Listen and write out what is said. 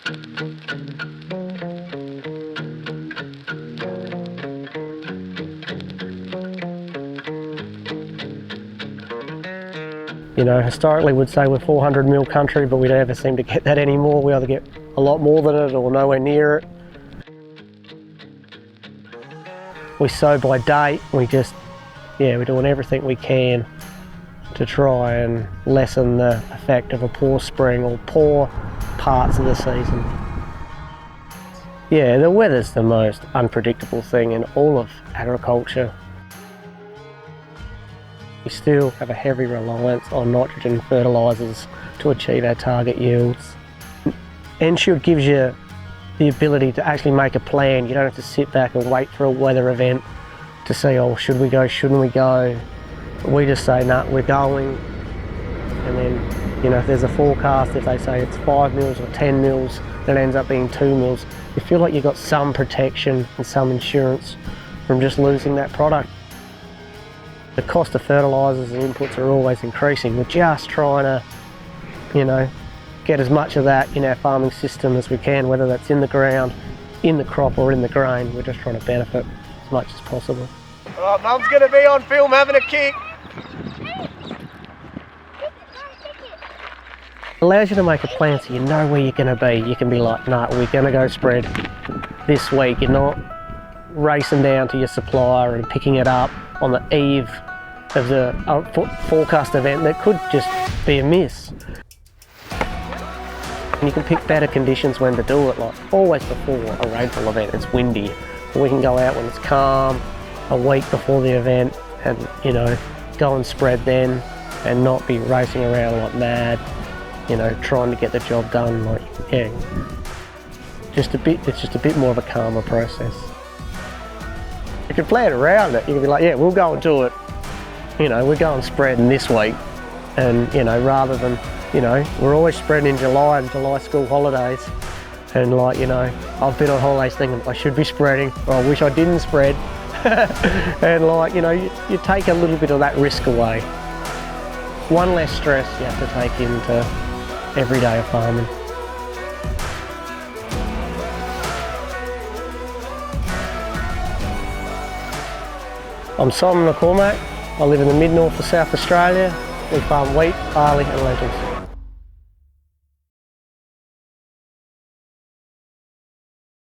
You know, historically we'd say we're 400 mil country, but we don't ever seem to get that anymore. We either get a lot more than it or nowhere near it. We sow by date. We're doing everything we can to try and lessen the effect of a poor spring or poor parts of the season. Yeah, the weather's the most unpredictable thing in all of agriculture. We still have a heavy reliance on nitrogen fertilisers to achieve our target yields. Ensure gives you the ability to actually make a plan. You don't have to sit back and wait for a weather event to see, oh, should we go, shouldn't we go? We just say, no, we're going. And then, you know, if there's a forecast, if they say it's 5 mils or 10 mils, then it ends up being 2 mils. You feel like you've got some protection and some insurance from just losing that product. The cost of fertilisers and inputs are always increasing. We're just trying to, you know, get as much of that in our farming system as we can, whether that's in the ground, in the crop or in the grain. We're just trying to benefit as much as possible. All right, Mum's going to be on film having a kick. Allows you to make a plan so you know where you're going to be. You can be like, no, we're going to go spread this week. You're not racing down to your supplier and picking it up on the eve of the forecast event that could just be a miss. And you can pick better conditions when to do it, like always before a rainfall event. It's windy. We can go out when it's calm, a week before the event, and, you know, go and spread then and not be racing around like mad, you know, trying to get the job done. Like, yeah, it's just a bit more of a calmer process. You can plan around it. You can be like, yeah, we'll go and do it. You know, we're going spreading this week, and, you know, rather than, you know, we're always spreading in July and July school holidays, and, like, you know, I've been on holidays thinking I should be spreading, or I wish I didn't spread. And, like, you know, you take a little bit of that risk away. One less stress you have to take into every day of farming. I'm Simon McCormack. I live in the mid-north of South Australia. We farm wheat, barley and lentils.